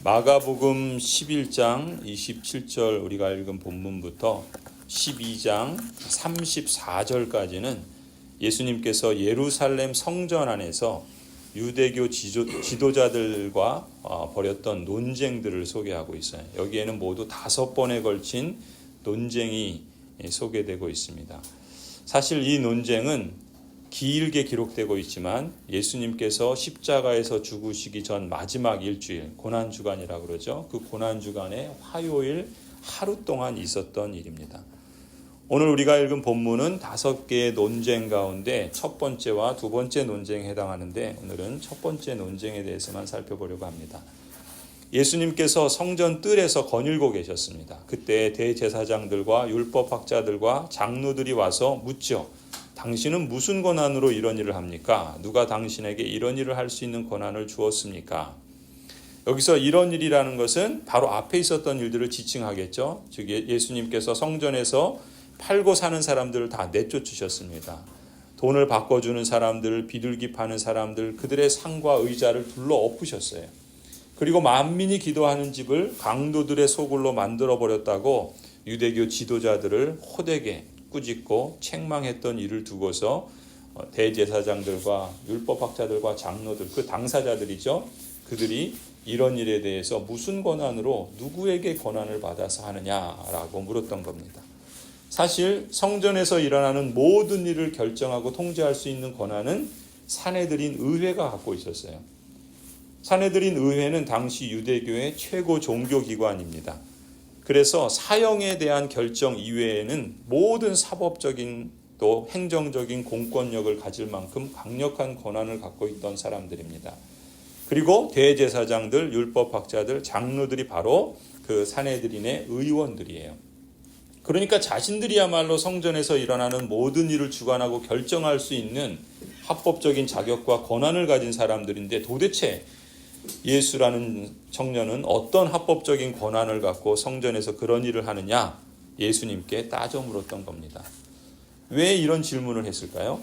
마가복음 11장 27절 우리가 읽은 본문부터 12장 34절까지는 예수님께서 예루살렘 성전 안에서 유대교 지도자들과 벌였던 논쟁들을 소개하고 있어요. 여기에는 모두 5번에 걸친 논쟁이 소개되고 있습니다. 사실 이 논쟁은 길게 기록되고 있지만 예수님께서 십자가에서 죽으시기 전 마지막 일주일, 고난주간이라고 그러죠. 그 고난주간의 화요일 하루 동안 있었던 일입니다. 오늘 우리가 읽은 본문은 5개의 논쟁 가운데 첫 번째와 두 번째 논쟁에 해당하는데 오늘은 첫 번째 논쟁에 대해서만 살펴보려고 합니다. 예수님께서 성전 뜰에서 거닐고 계셨습니다. 그때 대제사장들과 율법학자들과 장로들이 와서 묻죠. 당신은 무슨 권한으로 이런 일을 합니까? 누가 당신에게 이런 일을 할 수 있는 권한을 주었습니까? 여기서 이런 일이라는 것은 바로 앞에 있었던 일들을 지칭하겠죠. 즉 예수님께서 성전에서 팔고 사는 사람들을 다 내쫓으셨습니다. 돈을 바꿔주는 사람들, 비둘기 파는 사람들, 그들의 상과 의자를 둘러 엎으셨어요. 그리고 만민이 기도하는 집을 강도들의 소굴로 만들어버렸다고 유대교 지도자들을 호되게 꾸짖고 책망했던 일을 두고서 대제사장들과 율법학자들과 장로들, 그 당사자들이죠. 그들이 이런 일에 대해서 무슨 권한으로 누구에게 권한을 받아서 하느냐라고 물었던 겁니다. 사실 성전에서 일어나는 모든 일을 결정하고 통제할 수 있는 권한은 산헤드린 의회가 갖고 있었어요. 산헤드린 의회는 당시 유대교의 최고 종교기관입니다. 그래서 사형에 대한 결정 이외에는 모든 사법적인 또 행정적인 공권력을 가질 만큼 강력한 권한을 갖고 있던 사람들입니다. 그리고 대제사장들, 율법학자들, 장로들이 바로 그 산헤드린의 의원들이에요. 그러니까 자신들이야말로 성전에서 일어나는 모든 일을 주관하고 결정할 수 있는 합법적인 자격과 권한을 가진 사람들인데 도대체 예수라는 청년은 어떤 합법적인 권한을 갖고 성전에서 그런 일을 하느냐? 예수님께 따져 물었던 겁니다. 왜 이런 질문을 했을까요?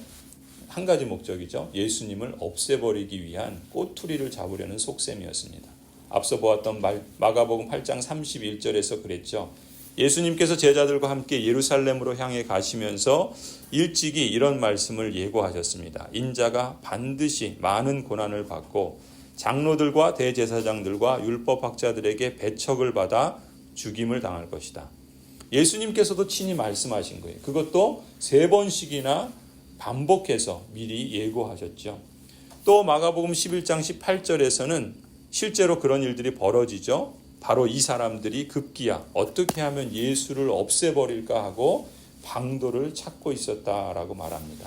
한 가지 목적이죠. 예수님을 없애버리기 위한 꼬투리를 잡으려는 속셈이었습니다. 앞서 보았던 마가복음 8장 31절에서 그랬죠. 예수님께서 제자들과 함께 예루살렘으로 향해 가시면서 일찍이 이런 말씀을 예고하셨습니다. 인자가 반드시 많은 고난을 받고 장로들과 대제사장들과 율법학자들에게 배척을 받아 죽임을 당할 것이다. 예수님께서도 친히 말씀하신 거예요. 그것도 3번씩이나 반복해서 미리 예고하셨죠. 또 마가복음 11장 18절에서는 실제로 그런 일들이 벌어지죠. 바로 이 사람들이 급기야 어떻게 하면 예수를 없애버릴까 하고 방도를 찾고 있었다라고 말합니다.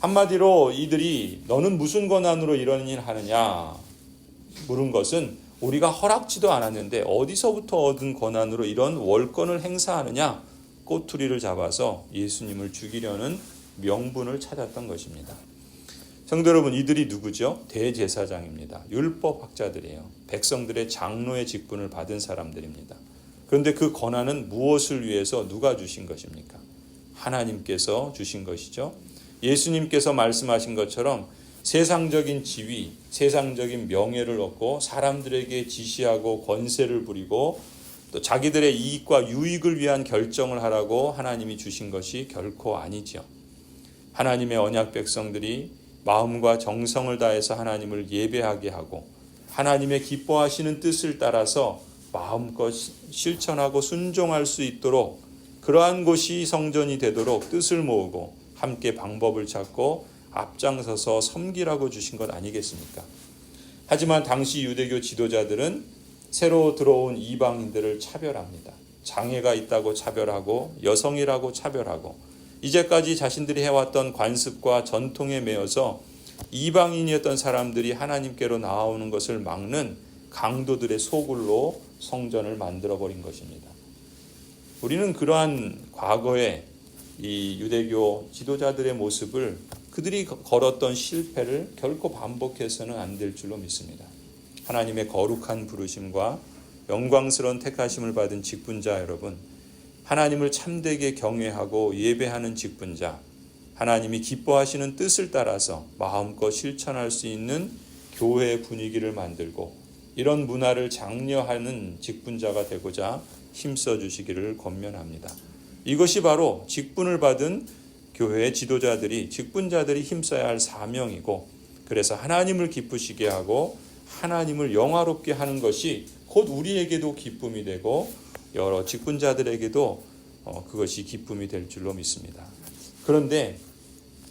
한마디로 이들이 너는 무슨 권한으로 이런 일 하느냐 물은 것은 우리가 허락지도 않았는데 어디서부터 얻은 권한으로 이런 월권을 행사하느냐 꼬투리를 잡아서 예수님을 죽이려는 명분을 찾았던 것입니다. 성도 여러분, 이들이 누구죠? 대제사장입니다. 율법학자들이에요. 백성들의 장로의 직분을 받은 사람들입니다. 그런데 그 권한은 무엇을 위해서 누가 주신 것입니까? 하나님께서 주신 것이죠. 예수님께서 말씀하신 것처럼 세상적인 지위, 세상적인 명예를 얻고 사람들에게 지시하고 권세를 부리고 또 자기들의 이익과 유익을 위한 결정을 하라고 하나님이 주신 것이 결코 아니죠. 하나님의 언약 백성들이 마음과 정성을 다해서 하나님을 예배하게 하고 하나님의 기뻐하시는 뜻을 따라서 마음껏 실천하고 순종할 수 있도록 그러한 곳이 성전이 되도록 뜻을 모으고 함께 방법을 찾고 앞장서서 섬기라고 주신 것 아니겠습니까? 하지만 당시 유대교 지도자들은 새로 들어온 이방인들을 차별합니다. 장애가 있다고 차별하고 여성이라고 차별하고 이제까지 자신들이 해왔던 관습과 전통에 매여서 이방인이었던 사람들이 하나님께로 나아오는 것을 막는 강도들의 소굴로 성전을 만들어버린 것입니다. 우리는 그러한 과거에 이 유대교 지도자들의 모습을 그들이 걸었던 실패를 결코 반복해서는 안 될 줄로 믿습니다. 하나님의 거룩한 부르심과 영광스러운 택하심을 받은 직분자 여러분, 하나님을 참되게 경외하고 예배하는 직분자, 하나님이 기뻐하시는 뜻을 따라서 마음껏 실천할 수 있는 교회의 분위기를 만들고 이런 문화를 장려하는 직분자가 되고자 힘써 주시기를 권면합니다. 이것이 바로 직분을 받은 교회의 지도자들이, 직분자들이 힘써야 할 사명이고, 그래서 하나님을 기쁘시게 하고 하나님을 영화롭게 하는 것이 곧 우리에게도 기쁨이 되고 여러 직분자들에게도 그것이 기쁨이 될 줄로 믿습니다. 그런데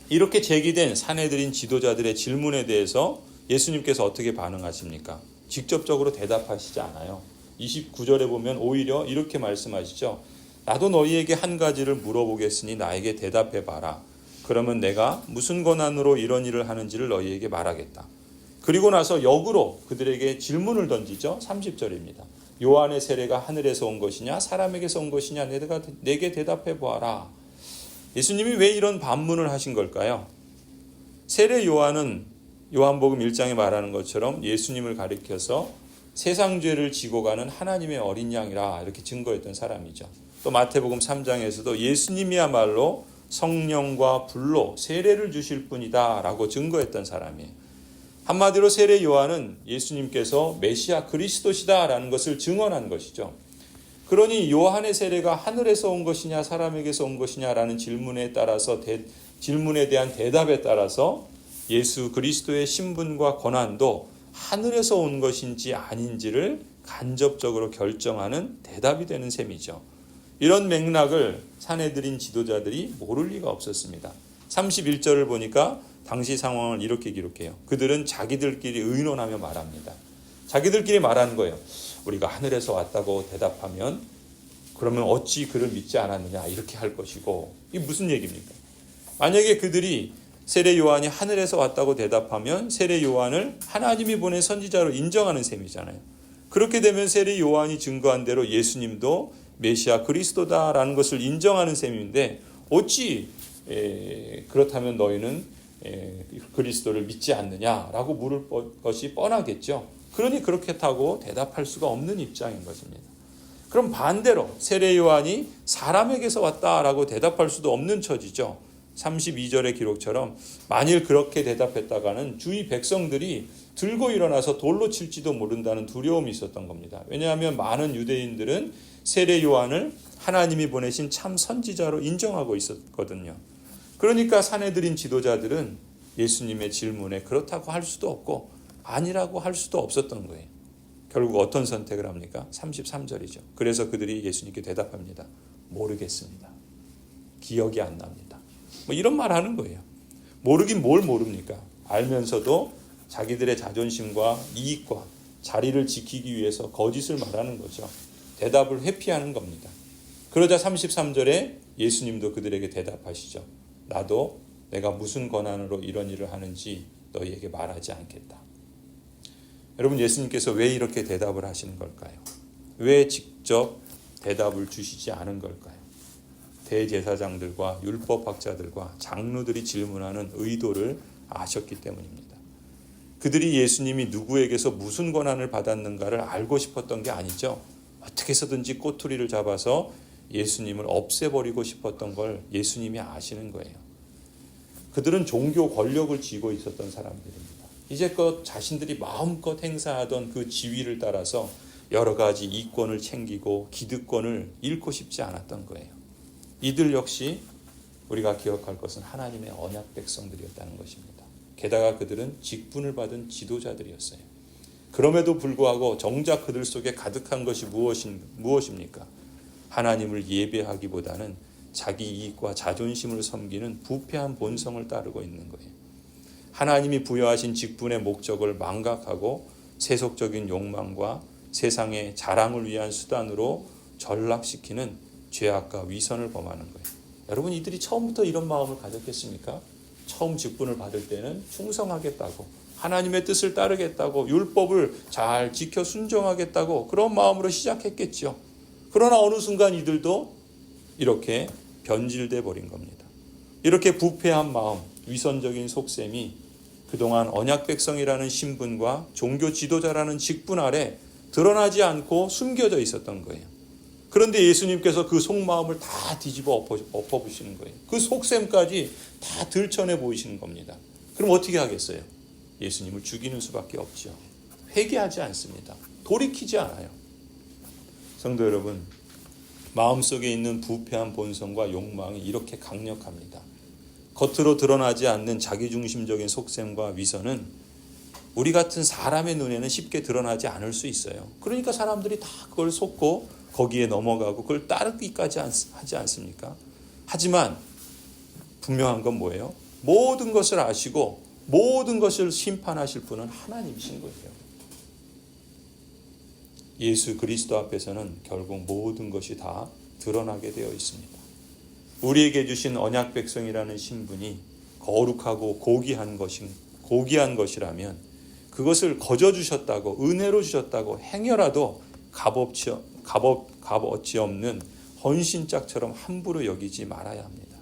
이렇게 제기된 사내들인 지도자들의 질문에 대해서 예수님께서 어떻게 반응하십니까? 직접적으로 대답하시지 않아요. 29절에 보면 오히려 이렇게 말씀하시죠. 나도 너희에게 한 가지를 물어보겠으니 나에게 대답해 봐라. 그러면 내가 무슨 권한으로 이런 일을 하는지를 너희에게 말하겠다. 그리고 나서 역으로 그들에게 질문을 던지죠. 30절입니다. 요한의 세례가 하늘에서 온 것이냐 사람에게서 온 것이냐 내게 대답해 보아라. 예수님이 왜 이런 반문을 하신 걸까요? 세례 요한은 요한복음 1장에 말하는 것처럼 예수님을 가리켜서 세상 죄를 지고 가는 하나님의 어린 양이라 이렇게 증거했던 사람이죠. 또 마태복음 3장에서도 예수님이야말로 성령과 불로 세례를 주실 분이다 라고 증거했던 사람이에요. 한마디로 세례 요한은 예수님께서 메시아 그리스도시다 라는 것을 증언한 것이죠. 그러니 요한의 세례가 하늘에서 온 것이냐 사람에게서 온 것이냐 라는 질문에 대한 대답에 따라서 예수 그리스도의 신분과 권한도 하늘에서 온 것인지 아닌지를 간접적으로 결정하는 대답이 되는 셈이죠. 이런 맥락을 사내들인 지도자들이 모를 리가 없었습니다. 31절을 보니까 당시 상황을 이렇게 기록해요. 그들은 자기들끼리 의논하며 말합니다. 자기들끼리 말하는 거예요. 우리가 하늘에서 왔다고 대답하면 그러면 어찌 그를 믿지 않았느냐 이렇게 할 것이고, 이게 무슨 얘기입니까? 만약에 그들이 세례 요한이 하늘에서 왔다고 대답하면 세례 요한을 하나님이 보낸 선지자로 인정하는 셈이잖아요. 그렇게 되면 세례 요한이 증거한 대로 예수님도 메시아 그리스도다라는 것을 인정하는 셈인데 어찌 그렇다면 너희는 그리스도를 믿지 않느냐라고 물을 것이 뻔하겠죠. 그러니 그렇겠다고 대답할 수가 없는 입장인 것입니다. 그럼 반대로 세례 요한이 사람에게서 왔다라고 대답할 수도 없는 처지죠. 32절의 기록처럼 만일 그렇게 대답했다가는 주위 백성들이 들고 일어나서 돌로 칠지도 모른다는 두려움이 있었던 겁니다. 왜냐하면 많은 유대인들은 세례 요한을 하나님이 보내신 참 선지자로 인정하고 있었거든요. 그러니까 사내들인 지도자들은 예수님의 질문에 그렇다고 할 수도 없고 아니라고 할 수도 없었던 거예요. 결국 어떤 선택을 합니까? 33절이죠. 그래서 그들이 예수님께 대답합니다. 모르겠습니다. 기억이 안 납니다. 뭐 이런 말 하는 거예요. 모르긴 뭘 모릅니까? 알면서도 자기들의 자존심과 이익과 자리를 지키기 위해서 거짓을 말하는 거죠. 대답을 회피하는 겁니다. 그러자 33절에 예수님도 그들에게 대답하시죠. 나도 내가 무슨 권한으로 이런 일을 하는지 너희에게 말하지 않겠다. 여러분, 예수님께서 왜 이렇게 대답을 하시는 걸까요? 왜 직접 대답을 주시지 않은 걸까요? 대제사장들과 율법학자들과 장로들이 질문하는 의도를 아셨기 때문입니다. 그들이 예수님이 누구에게서 무슨 권한을 받았는가를 알고 싶었던 게 아니죠. 어떻게 해서든지 꼬투리를 잡아서 예수님을 없애버리고 싶었던 걸 예수님이 아시는 거예요. 그들은 종교 권력을 쥐고 있었던 사람들입니다. 이제껏 자신들이 마음껏 행사하던 그 지위를 따라서 여러 가지 이권을 챙기고 기득권을 잃고 싶지 않았던 거예요. 이들 역시 우리가 기억할 것은 하나님의 언약 백성들이었다는 것입니다. 게다가 그들은 직분을 받은 지도자들이었어요. 그럼에도 불구하고 정작 그들 속에 가득한 것이 무엇입니까? 하나님을 예배하기보다는 자기 이익과 자존심을 섬기는 부패한 본성을 따르고 있는 거예요. 하나님이 부여하신 직분의 목적을 망각하고 세속적인 욕망과 세상의 자랑을 위한 수단으로 전락시키는 죄악과 위선을 범하는 거예요. 여러분, 이들이 처음부터 이런 마음을 가졌겠습니까? 처음 직분을 받을 때는 충성하겠다고, 하나님의 뜻을 따르겠다고, 율법을 잘 지켜 순종하겠다고 그런 마음으로 시작했겠죠. 그러나 어느 순간 이들도 이렇게 변질돼 버린 겁니다. 이렇게 부패한 마음, 위선적인 속셈이 그동안 언약 백성이라는 신분과 종교 지도자라는 직분 아래 드러나지 않고 숨겨져 있었던 거예요. 그런데 예수님께서 그 속마음을 다 뒤집어 엎어보시는 거예요. 그 속셈까지 다 들춰내 보이시는 겁니다. 그럼 어떻게 하겠어요? 예수님을 죽이는 수밖에 없죠. 회개하지 않습니다. 돌이키지 않아요. 성도 여러분, 마음속에 있는 부패한 본성과 욕망이 이렇게 강력합니다. 겉으로 드러나지 않는 자기중심적인 속셈과 위선은 우리 같은 사람의 눈에는 쉽게 드러나지 않을 수 있어요. 그러니까 사람들이 다 그걸 속고 거기에 넘어가고 그걸 따르기까지 하지 않습니까? 하지만 분명한 건 뭐예요? 모든 것을 아시고 모든 것을 심판하실 분은 하나님이신 거예요. 예수 그리스도 앞에서는 결국 모든 것이 다 드러나게 되어 있습니다. 우리에게 주신 언약 백성이라는 신분이 거룩하고 고귀한 것이라면 그것을 거저 주셨다고, 은혜로 주셨다고 행여라도 값어치 없는 헌신짝처럼 함부로 여기지 말아야 합니다.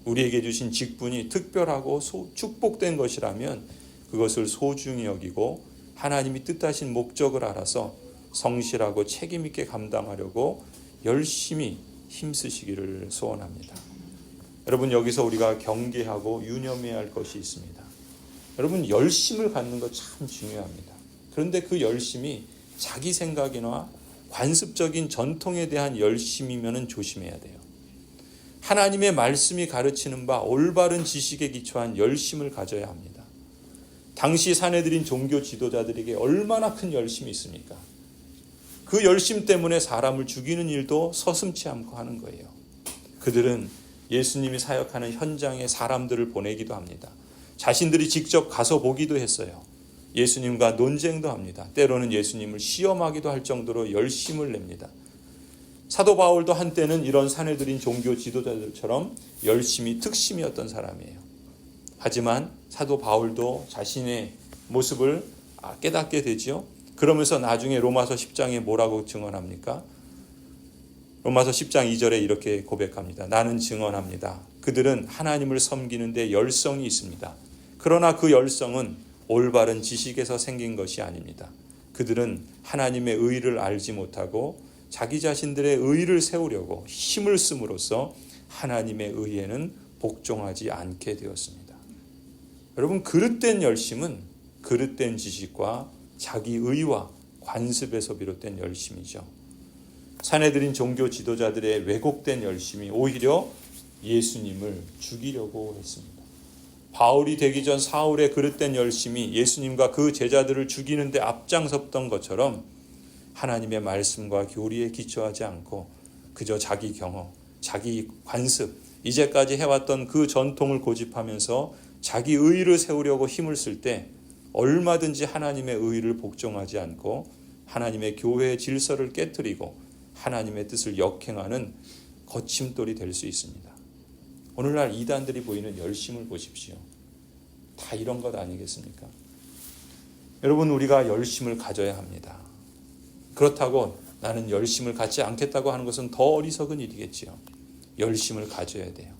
우리에게 주신 직분이 특별하고 축복된 것이라면 그것을 소중히 여기고 하나님이 뜻하신 목적을 알아서 성실하고 책임있게 감당하려고 열심히 힘쓰시기를 소원합니다. 여러분, 여기서 우리가 경계하고 유념해야 할 것이 있습니다. 여러분, 열심을 갖는 것 참 중요합니다. 그런데 그 열심이 자기 생각이나 관습적인 전통에 대한 열심이면 조심해야 돼요. 하나님의 말씀이 가르치는 바 올바른 지식에 기초한 열심을 가져야 합니다. 당시 사내들인 종교 지도자들에게 얼마나 큰 열심이 있습니까? 그 열심 때문에 사람을 죽이는 일도 서슴지 않고 하는 거예요. 그들은 예수님이 사역하는 현장에 사람들을 보내기도 합니다. 자신들이 직접 가서 보기도 했어요. 예수님과 논쟁도 합니다. 때로는 예수님을 시험하기도 할 정도로 열심을 냅니다. 사도 바울도 한때는 이런 사내들인 종교 지도자들처럼 열심히 특심이었던 사람이에요. 하지만 사도 바울도 자신의 모습을 깨닫게 되지요. 그러면서 나중에 로마서 10장에 뭐라고 증언합니까? 로마서 10장 2절에 이렇게 고백합니다. 나는 증언합니다. 그들은 하나님을 섬기는 데 열성이 있습니다. 그러나 그 열성은 올바른 지식에서 생긴 것이 아닙니다. 그들은 하나님의 의를 알지 못하고 자기 자신들의 의를 세우려고 힘을 씀으로써 하나님의 의에는 복종하지 않게 되었습니다. 여러분, 그릇된 열심은 그릇된 지식과 자기 의와 관습에서 비롯된 열심이죠. 사내들인 종교 지도자들의 왜곡된 열심이 오히려 예수님을 죽이려고 했습니다. 바울이 되기 전 사울의 그릇된 열심이 예수님과 그 제자들을 죽이는 데 앞장섰던 것처럼 하나님의 말씀과 교리에 기초하지 않고 그저 자기 경험, 자기 관습, 이제까지 해왔던 그 전통을 고집하면서 자기 의를 세우려고 힘을 쓸 때 얼마든지 하나님의 의를 복종하지 않고 하나님의 교회의 질서를 깨뜨리고 하나님의 뜻을 역행하는 거침돌이 될 수 있습니다. 오늘날 이단들이 보이는 열심을 보십시오. 다 이런 것 아니겠습니까? 여러분, 우리가 열심을 가져야 합니다. 그렇다고 나는 열심을 갖지 않겠다고 하는 것은 더 어리석은 일이겠지요. 열심을 가져야 돼요.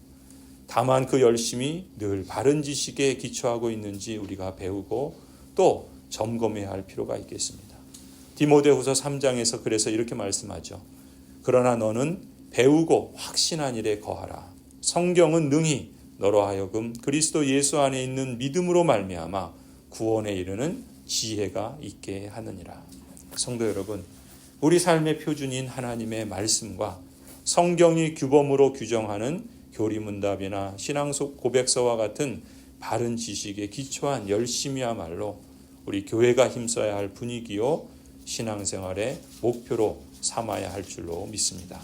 다만 그 열심이 늘 바른 지식에 기초하고 있는지 우리가 배우고 또 점검해야 할 필요가 있겠습니다. 디모데후서 3장에서 그래서 이렇게 말씀하죠. 그러나 너는 배우고 확신한 일에 거하라. 성경은 능히 너로 하여금 그리스도 예수 안에 있는 믿음으로 말미암아 구원에 이르는 지혜가 있게 하느니라. 성도 여러분, 우리 삶의 표준인 하나님의 말씀과 성경이 규범으로 규정하는 교리문답이나 신앙 고백서와 같은 바른 지식에 기초한 열심이야말로 우리 교회가 힘써야 할 분위기요 신앙생활의 목표로 삼아야 할 줄로 믿습니다.